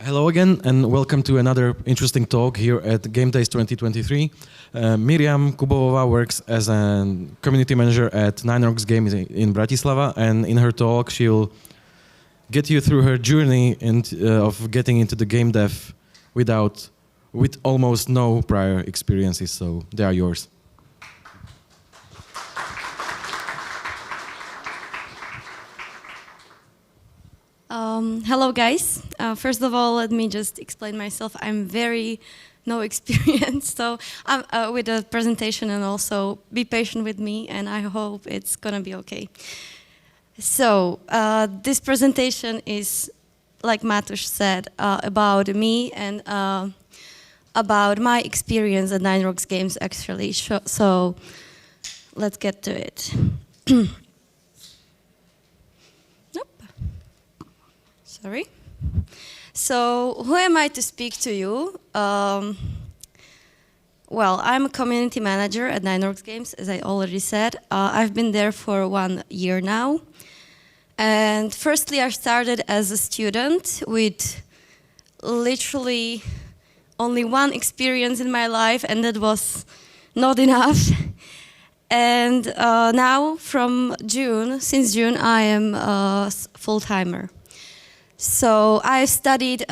Hello again, and welcome to another interesting talk here at Game Days 2023. Miriam Kubovová works as a community manager at Nine Rocks Games in Bratislava, and in her talk she'll get you through her journey of getting into the game dev with almost no prior experiences. So they are yours. Hello guys. First of all, let me just explain myself. I'm very no experience, so I'm with the presentation, and also be patient with me, and I hope it's gonna be okay. So this presentation is, like Matusz said, about me and about my experience at Nine Rocks Games actually. So let's get to it. Sorry. So, who am I to speak to you? Well, I'm a community manager at Nine Rocks Games, as I already said. I've been there for 1 year now. And firstly, I started as a student with literally only one experience in my life, and that was not enough. And now, since June, I am a full-timer. So I studied in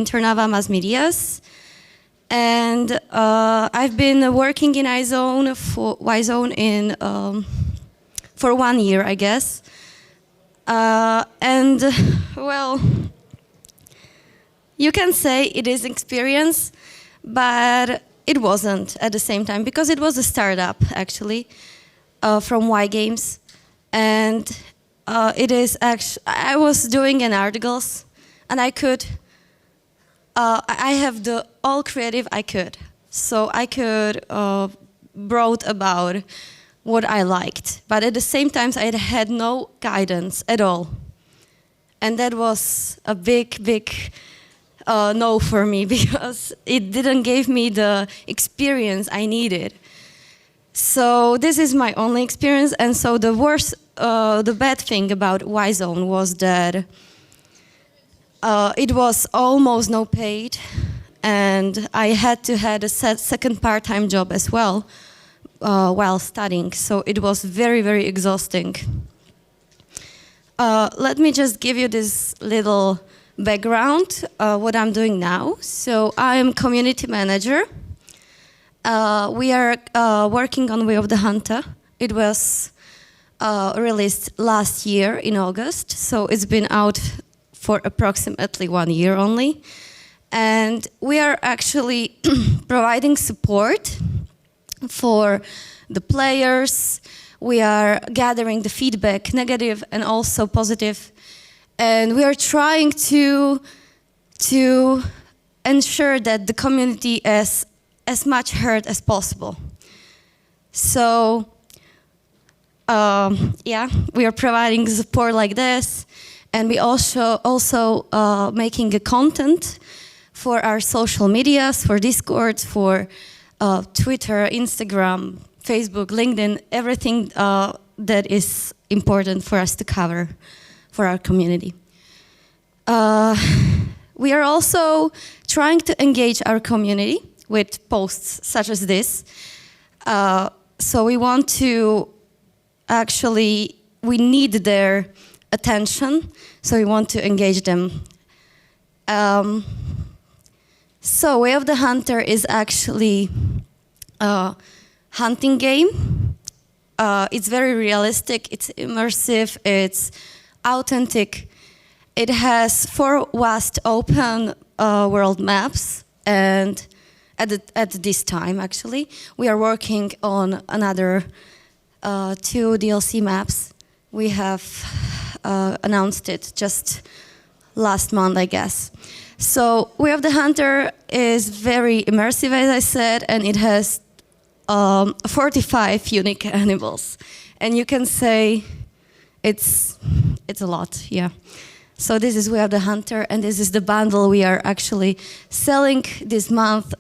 Trnava Mass Medias, and I've been working in iZone for 1 year, I guess. And well, you can say it is experience, but it wasn't at the same time, because it was a startup actually from Y Games, and it is actually, I was doing an articles, and I have the all creative I could. So I could wrote about what I liked, but at the same time I had no guidance at all. And that was a big no for me, because it didn't give me the experience I needed. So this is my only experience, and so the bad thing about Y-Zone was that it was almost no paid, and I had to have a second part-time job as well while studying, so it was very exhausting. Let me just give you this little background, what I'm doing now. So I'm community manager. We are working on Way of the Hunter. It was released last year in August, so it's been out for approximately 1 year only. And we are actually providing support for the players. We are gathering the feedback, negative and also positive, and we are trying to ensure that the community is as much heard as possible. So yeah, we are providing support like this, and we also making a content for our social medias, for Discord, for Twitter, Instagram, Facebook, LinkedIn, everything that is important for us to cover for our community. We are also trying to engage our community with posts such as this. So we want to we need their attention, so we want to engage them. So Way of the Hunter is actually a hunting game. It's very realistic, it's immersive, it's authentic. It has 4 vast open world maps, and at this time actually we are working on another 2 DLC maps. We have announced it just last month, I guess. So Way of the Hunter is very immersive, as I said, and it has 45 unique animals. And you can say it's a lot, yeah. So this is Way of the Hunter, and this is the bundle we are actually selling this month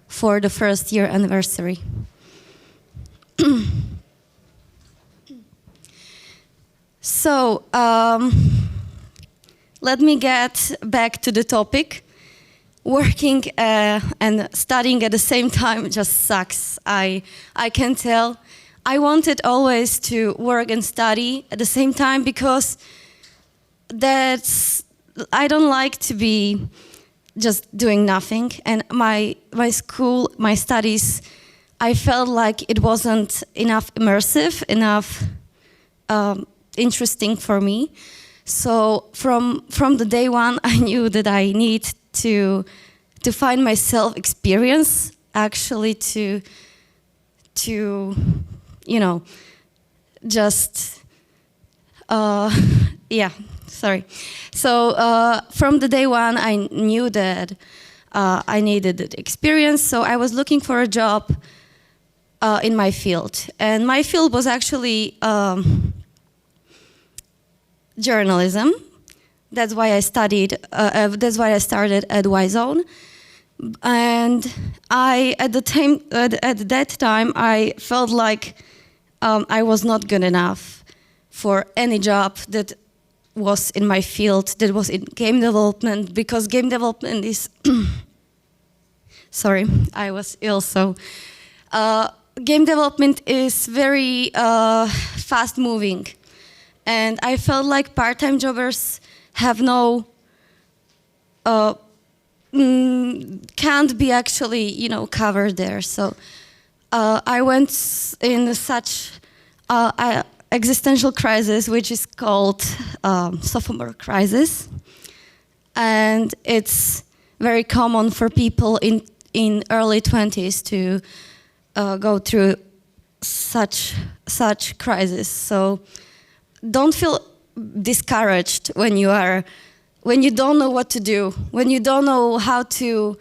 for the 1st year anniversary. So let me get back to the topic. Working and studying at the same time just sucks. I can tell. I wanted always to work and study at the same time because I don't like to be just doing nothing. And my school, my studies, I felt like it wasn't enough immersive, enough interesting for me. So from the day one, I knew that I need to find myself experience, actually to just sorry. So from the day one, I knew that I needed the experience. So I was looking for a job in my field, and my field was actually journalism. That's why I studied. That's why I started at Y-Zone, and at that time I felt like I was not good enough for any job that was in my field, that was in game development, because game development is. Sorry, I was ill, so. Game development is very fast-moving, and I felt like part-time jobbers have can't be actually, covered there. So I went in such existential crisis, which is called sophomore crisis, and it's very common for people in early 20s to go through such crisis. So don't feel discouraged when you don't know what to do, when you don't know how to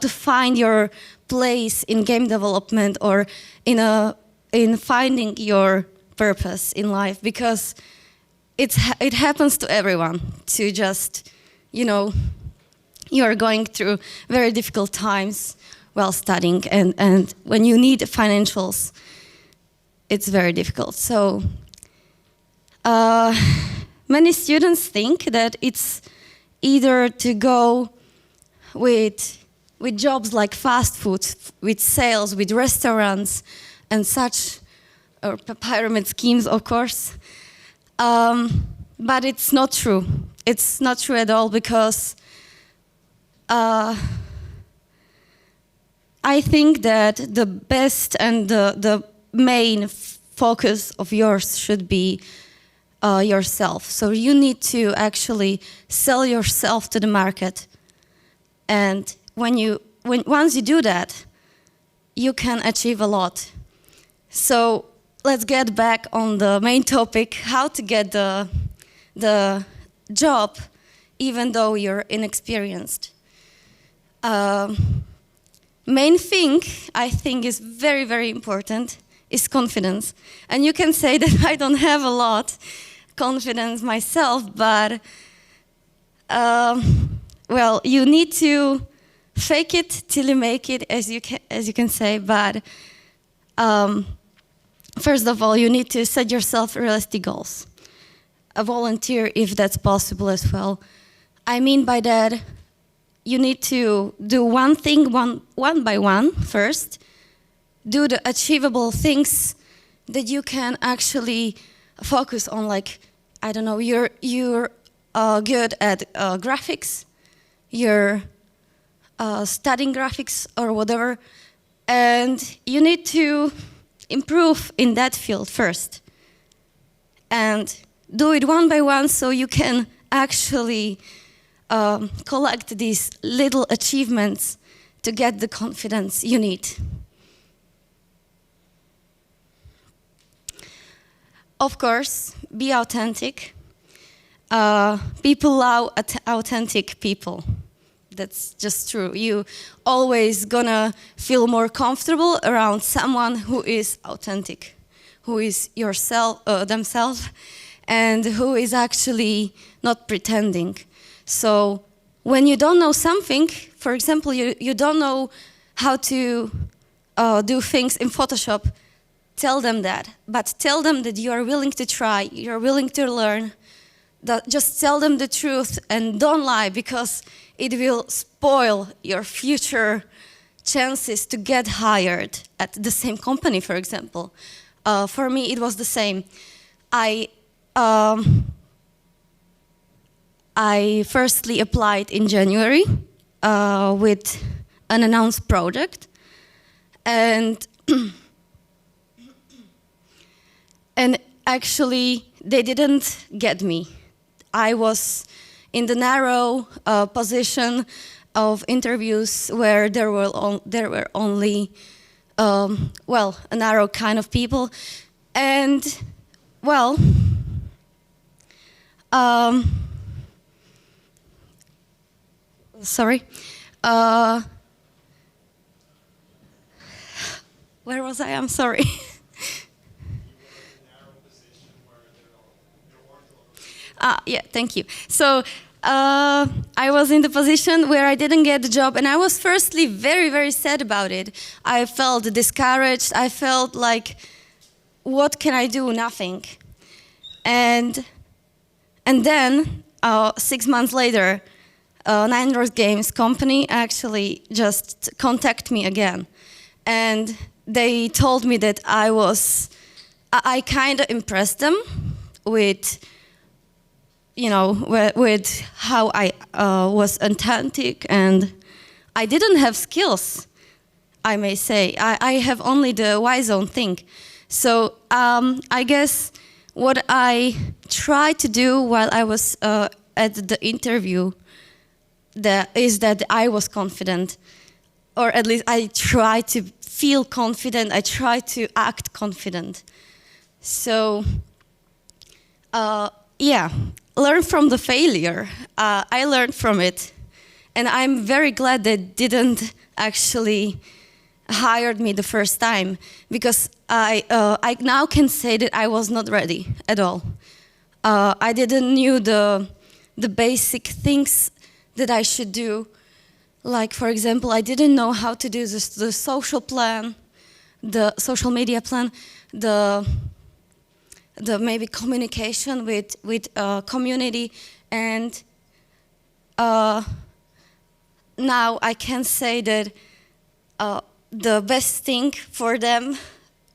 find your place in game development or in finding your purpose in life, because it happens to everyone to just, you are going through very difficult times while studying, and when you need financials, it's very difficult. So many students think that it's either to go with jobs like fast food, with sales, with restaurants, and such, or pyramid schemes, of course. But it's not true. It's not true at all, because I think that the best and the main focus of yours should be yourself. So you need to actually sell yourself to the market, and once you do that, you can achieve a lot. So let's get back on the main topic: how to get the job, even though you're inexperienced. Main thing I think is very, very important is confidence. And you can say that I don't have a lot confidence myself, but well, you need to fake it till you make it, as you can say. But first of all, you need to set yourself realistic goals. A volunteer, if that's possible as well. I mean by that, you need to do one thing one by one first. Do the achievable things that you can actually focus on. Like, I don't know, you're good at graphics, you're studying graphics or whatever, and you need to improve in that field first. And do it one by one so you can actually collect these little achievements to get the confidence you need. Of course, be authentic. People love authentic people. That's just true. You always gonna feel more comfortable around someone who is authentic, who is themselves, and who is actually not pretending. So when you don't know something, for example, you don't know how to do things in Photoshop, tell them that. But tell them that you are willing to try, you're willing to learn. Just tell them the truth and don't lie, because it will spoil your future chances to get hired at the same company, for example. For me, it was the same. I firstly applied in January with an announced project, and and actually they didn't get me. I was in the narrow position of interviews where there were only a narrow kind of people, and sorry. Where was I? I'm sorry. Yeah, thank you. So I was in the position where I didn't get the job, and I was firstly very, very sad about it. I felt discouraged. I felt like, what can I do? Nothing. And then 6 months later, Nine Rocks Games company actually just contacted me again, and they told me that I kind of impressed them with, with how I was authentic, and I didn't have skills, I may say. I have only the Y-zone thing. So I guess what I tried to do while I was at the interview is that I was confident, or at least I tried to feel confident. I tried to act confident. So, learn from the failure. I learned from it, and I'm very glad they didn't actually hired me the first time, because I now can say that I was not ready at all. I didn't knew the basic things that I should do. Like, for example, I didn't know how to do the social plan, the social media plan, the maybe communication with community, and now I can say that the best thing for them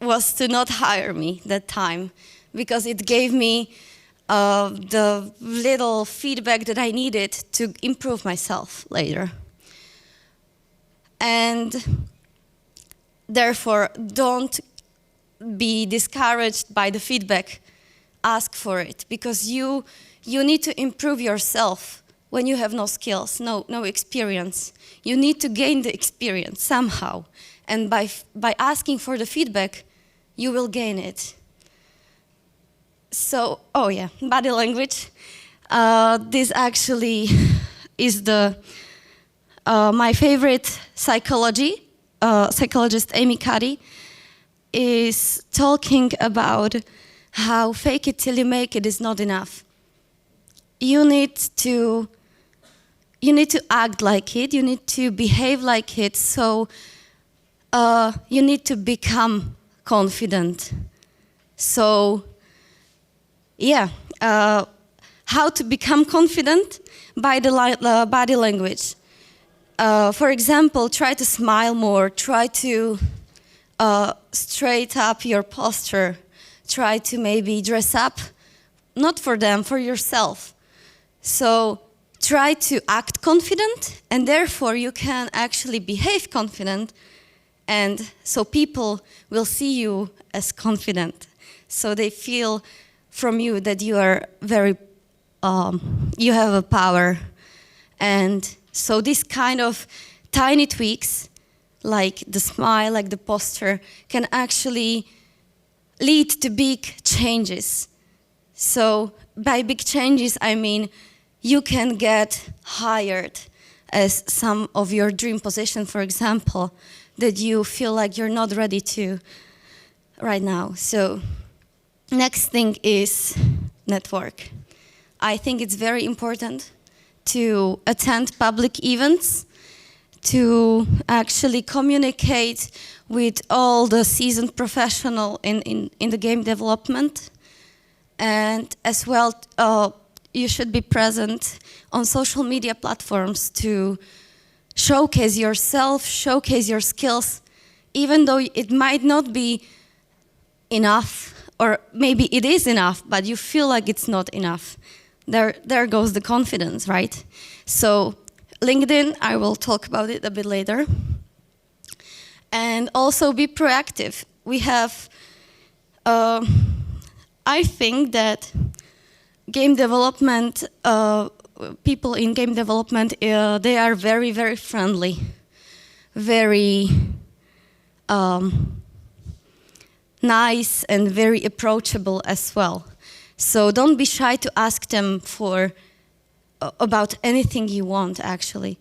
was to not hire me that time, because it gave me the little feedback that I needed to improve myself later. And therefore, don't be discouraged by the feedback. Ask for it, because you need to improve yourself when you have no skills, no experience. You need to gain the experience somehow, and by asking for the feedback, you will gain it. So, body language. This actually is my favorite psychologist Amy Cuddy is talking about how fake it till you make it is not enough. You need to act like it, you need to behave like it, so you need to become confident. So, how to become confident? By the body language. For example, try to smile more, try to straight up your posture, try to maybe dress up, not for them, for yourself. So try to act confident, and therefore you can actually behave confident, and so people will see you as confident. So they feel from you that you are you have a power. And so this kind of tiny tweaks, like the smile, like the posture, can actually lead to big changes. So by big changes, I mean you can get hired as some of your dream position, for example, that you feel like you're not ready to right now. So next thing is network. I think it's very important to attend public events, to actually communicate with all the seasoned professional in the game development. And as well, you should be present on social media platforms to showcase yourself, showcase your skills, even though it might not be enough, or maybe it is enough, but you feel like it's not enough. There goes the confidence, right? So LinkedIn, I will talk about it a bit later. And also be proactive. We have, I think that game development, people in game development, they are very, very friendly, very nice and very approachable as well. So don't be shy to ask them for about anything you want, actually.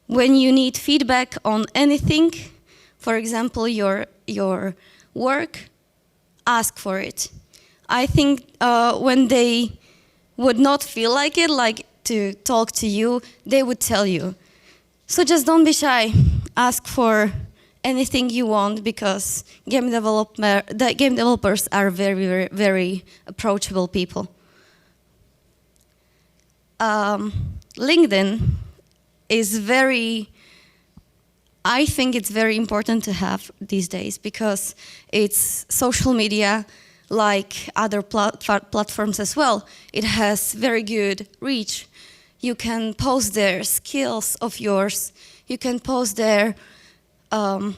When you need feedback on anything, for example, your work, ask for it. I think when they would not feel like it, like to talk to you, they would tell you. So just don't be shy. Ask for anything you want, because the game developers are very, very, very approachable people. LinkedIn is I think it's very important to have these days, because it's social media like other platforms as well. It has very good reach. You can post there skills of yours. You can post there some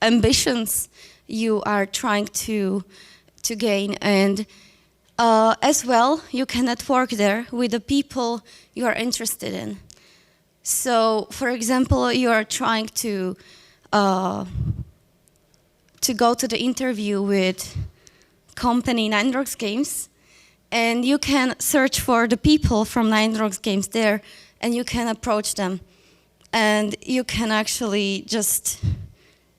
ambitions you are trying to gain, and as well, you can network there with the people you are interested in. So, for example, you are trying to go to the interview with company Nine Rocks Games, and you can search for the people from Nine Rocks Games there, and you can approach them, and you can actually just.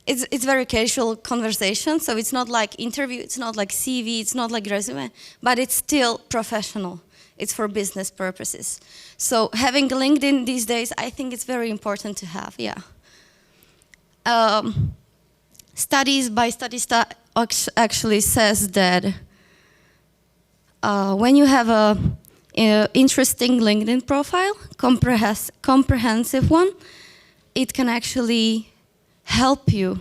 It's very casual conversation, so it's not like interview, it's not like CV, it's not like resume, but it's still professional. It's for business purposes. So having LinkedIn these days, I think it's very important to have, yeah. Studies actually says that when you have a interesting LinkedIn profile, comprehensive one, it can actually help you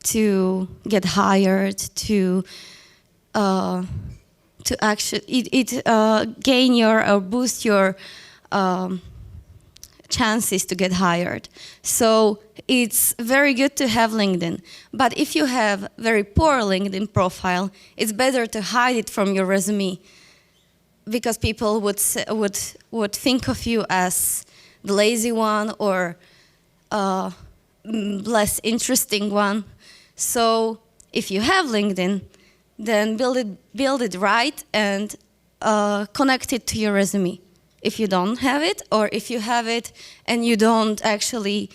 to get hired, to actually gain your or boost your chances to get hired. So it's very good to have LinkedIn. But if you have very poor LinkedIn profile, it's better to hide it from your resume, because people would think of you as the lazy one or less interesting one. So if you have LinkedIn, then build it right and connect it to your resume. If you don't have it, or if you have it and you don't actually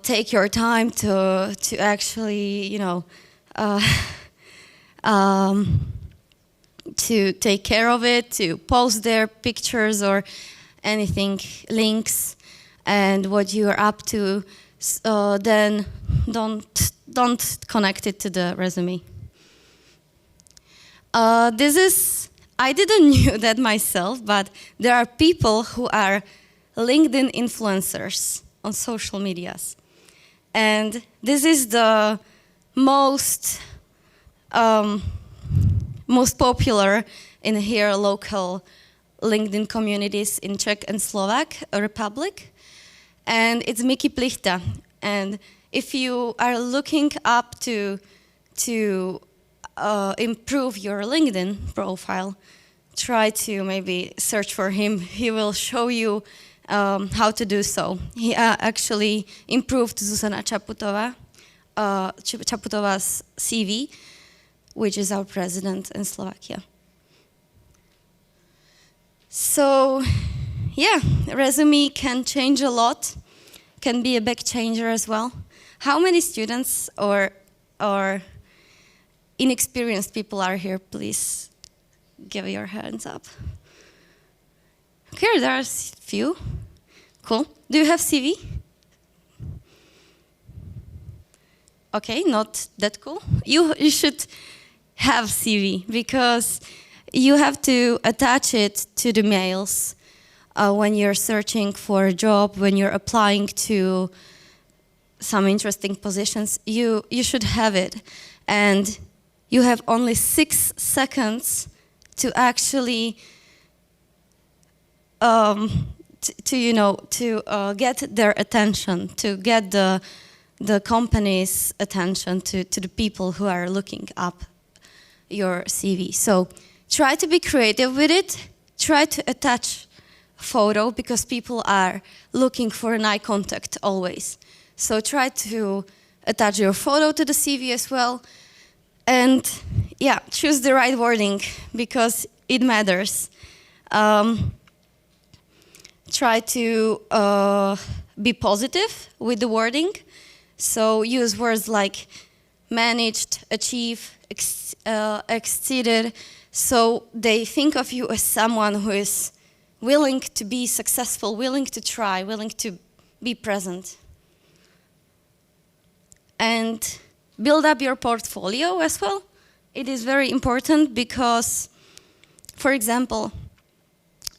take your time to actually, to take care of it, to post their pictures or anything, links, and what you are up to, then don't connect it to the resume. I didn't knew that myself, but there are people who are LinkedIn influencers on social medias. And this is the most popular in here local LinkedIn communities in Czech and Slovak Republic. And it's Miki Plichta. And if you are looking up to improve your LinkedIn profile, try to maybe search for him. He will show you how to do so. He actually improved Zuzana Čaputova's CV, which is our president in Slovakia. So, yeah, resume can change a lot, can be a big changer as well. How many students or inexperienced people are here? Please give your hands up. Okay, there are few. Cool. Do you have CV? Okay, not that cool. You should have CV because you have to attach it to the mails when you're searching for a job, when you're applying to some interesting positions. You should have it, and you have only 6 seconds to actually to get their attention, to get the company's attention, to the people who are looking up your CV. So try to be creative with it. Try to attach a photo because people are looking for an eye contact always. So try to attach your photo to the CV as well. And yeah, choose the right wording because it matters. Try to be positive with the wording. So use words like managed, achieve, exceeded. So they think of you as someone who is willing to be successful, willing to try, willing to be present. And build up your portfolio as well. It is very important because, for example,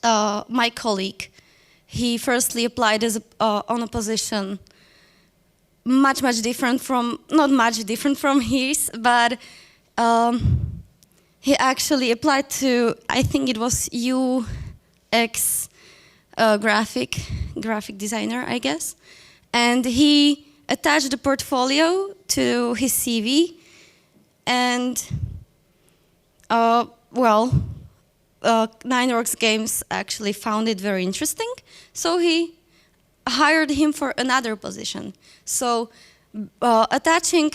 my colleague, he firstly applied on a position much different from, not much different from his, but he actually applied to, I think it was UX graphic designer, I guess. And he attached the portfolio to his CV, and Nineworks Games actually found it very interesting, so he hired him for another position. So attaching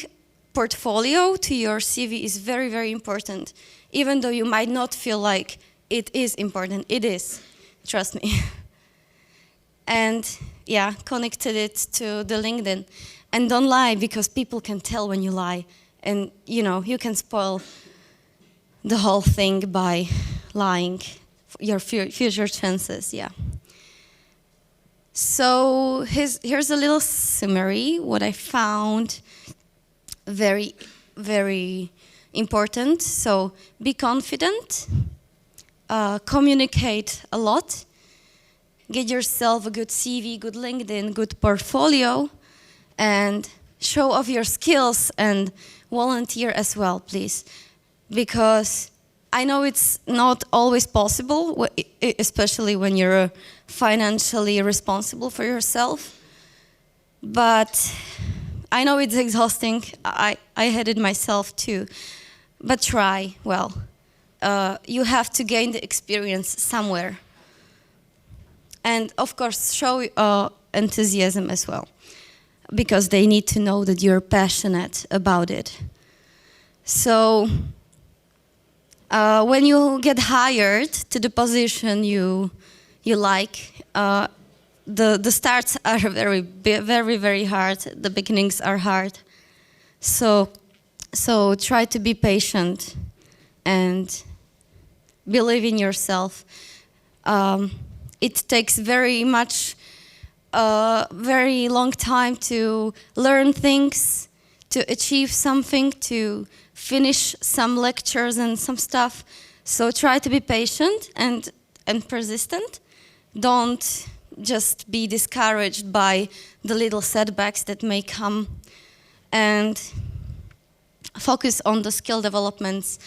portfolio to your CV is very important, even though you might not feel like it is important. It is, trust me. And yeah, connected it to the LinkedIn. And don't lie, because people can tell when you lie. And you can spoil the whole thing by lying, your future chances, yeah. So here's a little summary, what I found very important. So be confident, communicate a lot, get yourself a good CV, good LinkedIn, good portfolio, and show off your skills and volunteer as well, please. Because I know it's not always possible, especially when you're financially responsible for yourself. But I know it's exhausting. I had it myself too. But try, well. You have to gain the experience somewhere. And of course, show enthusiasm as well, because they need to know that you're passionate about it. So when you get hired to the position you like, the starts are very hard. The beginnings are hard. So try to be patient and believe in yourself. It takes very long time to learn things, to achieve something, to finish some lectures and some stuff. So try to be patient and persistent. Don't just be discouraged by the little setbacks that may come, and focus on the skill developments,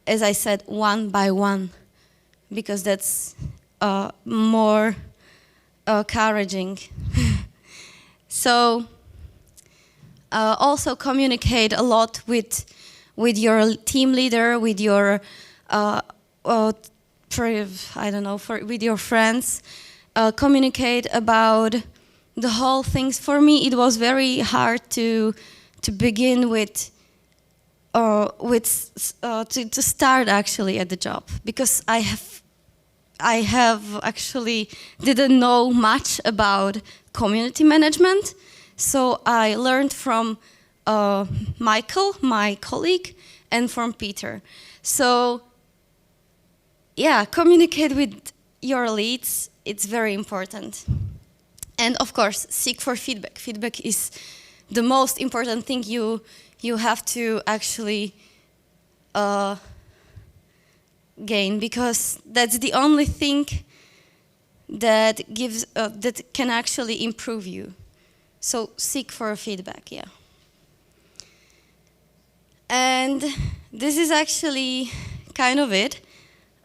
as I said, one by one, because that's more encouraging. So also communicate a lot with your team leader, with your with your friends. Communicate about the whole things. For me, it was very hard to begin with to start actually at the job, because I have actually didn't know much about community management. So I learned from Michael, my colleague, and from Peter. So yeah, communicate with your leads, it's very important. And of course, seek for feedback. Feedback is the most important thing you have to actually gain, because that's the only thing that gives that can actually improve you. So seek for feedback, yeah. And this is actually kind of it.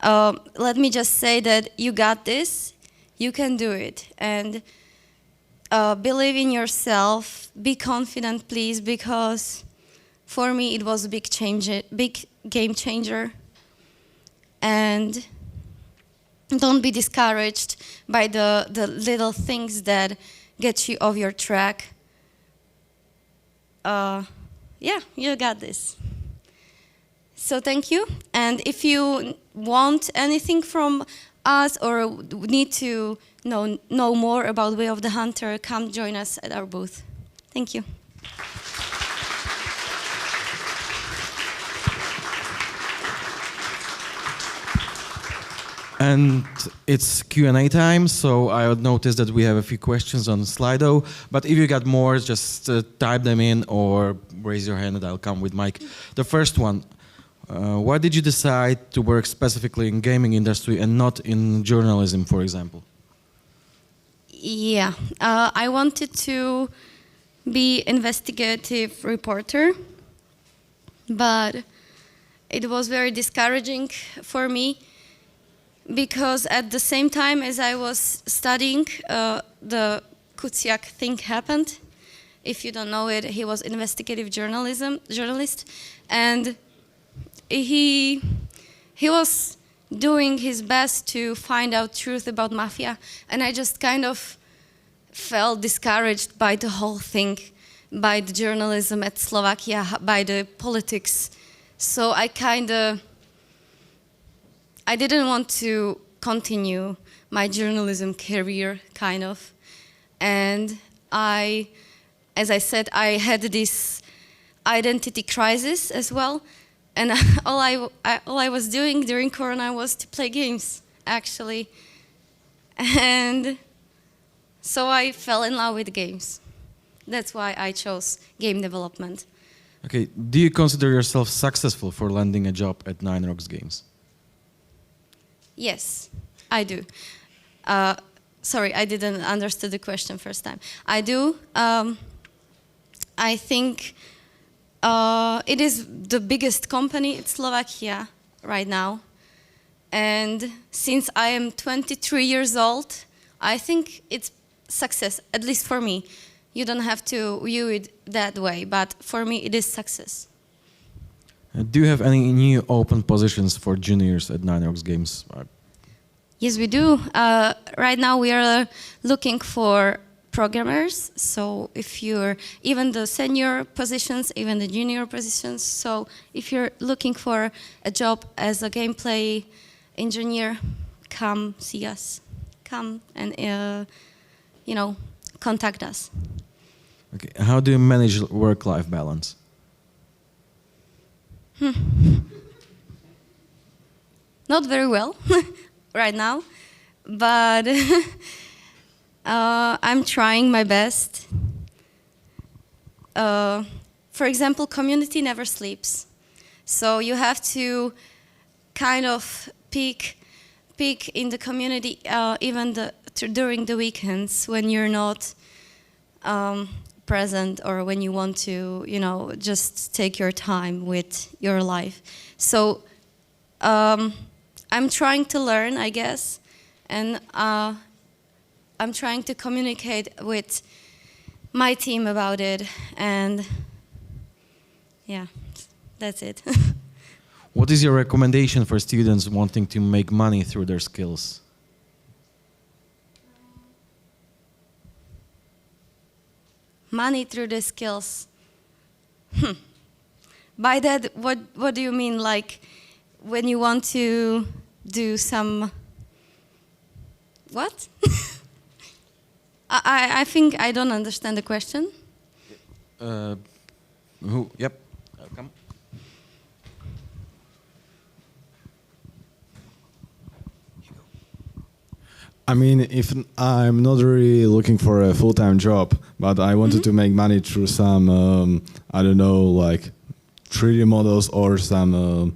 Let me just say that you got this, you can do it, and believe in yourself, be confident, please, because for me it was a big game changer. And don't be discouraged by the little things that get you off your track. Yeah, you got this. So thank you. And if you want anything from us or need to know more about Way of the Hunter, come join us at our booth. Thank you. And it's Q&A time, so I noticed that we have a few questions on Slido. But if you got more, just type them in or raise your hand and I'll come with mic. The first one, why did you decide to work specifically in gaming industry and not in journalism, for example? Yeah, I wanted to be investigative reporter, but it was very discouraging for me, because at the same time as I was studying, the Kuciak thing happened. If you don't know it, he was investigative journalist, and he was doing his best to find out truth about mafia, and I just kind of felt discouraged by the whole thing, by the journalism at Slovakia, by the politics. So I didn't want to continue my journalism career, kind of. And as I said, I had this identity crisis as well. And all I was doing during Corona was to play games, actually. And so I fell in love with games. That's why I chose game development. Okay, do you consider yourself successful for landing a job at Nine Rocks Games? Yes, I do. Sorry, I didn't understand the question first time. I do. I think it is the biggest company in Slovakia right now. And since I am 23 years old, I think it's success, at least for me. You don't have to view it that way, but for me it is success. Do you have any new open positions for juniors at Nine Rocks Games? Yes, we do. Right now we are looking for programmers. So if you're even the senior positions, even the junior positions. So if you're looking for a job as a gameplay engineer, come see us. Come and contact us. Okay. How do you manage work-life balance? Not very well right now, but I'm trying my best. For example, community never sleeps. So you have to kind of peak in the community even during the weekends when you're not present, or when you want to, just take your time with your life. So I'm trying to learn, I guess, and I'm trying to communicate with my team about it, and yeah, that's it. What is your recommendation for students wanting to make money through their skills? Money through the skills. By that, what do you mean? Like when you want to do some what? I think I don't understand the question. Yep. Come. I mean, if I'm not really looking for a full-time job, but I wanted to make money through some, I don't know, like 3D models or some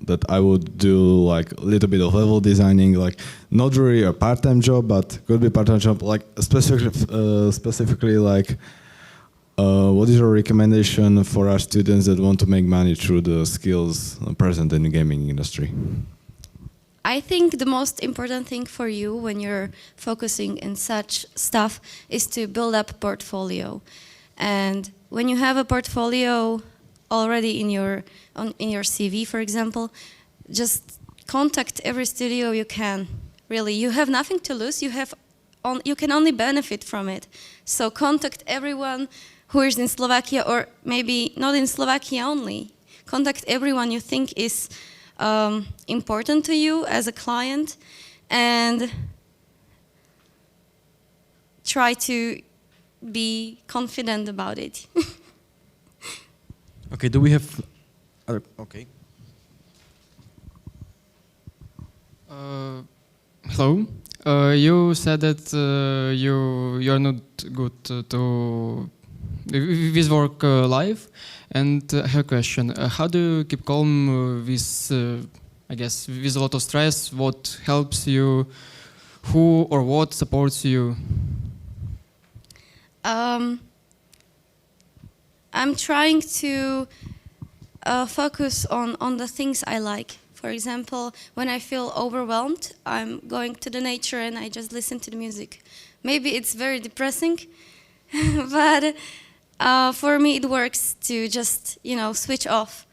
that I would do like a little bit of level designing, like not really a part-time job, but could be part-time job, like specifically like what is your recommendation for our students that want to make money through the skills present in the gaming industry? I think the most important thing for you when you're focusing in such stuff is to build up a portfolio. And when you have a portfolio already in your CV, for example, just contact every studio you can. Really, you have nothing to lose. You can only benefit from it. So contact everyone who is in Slovakia, or maybe not in Slovakia only. Contact everyone you think is important to you as a client, and try to be confident about it. Okay, do we have other? Okay. Hello. You said that you're not good to with work life, and I have a question. How do you keep calm with, I guess, with a lot of stress? What helps you? Who or what supports you? I'm trying to focus on the things I like. For example, when I feel overwhelmed, I'm going to the nature and I just listen to the music. Maybe it's very depressing, but for me it works to just, switch off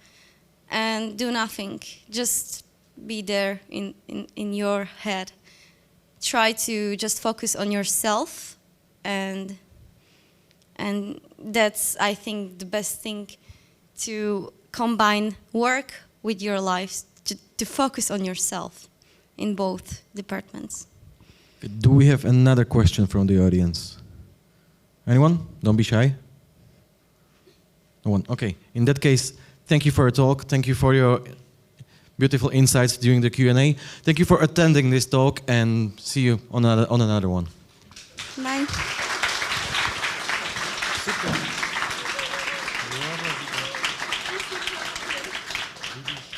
and do nothing. Just be there in your head. Try to just focus on yourself, and that's, I think, the best thing, to combine work with your life, to focus on yourself in both departments. Do we have another question from the audience? Anyone? Don't be shy. No one. Okay. In that case, thank you for your talk. Thank you for your beautiful insights during the Q&A. Thank you for attending this talk, and see you on another one. Bye.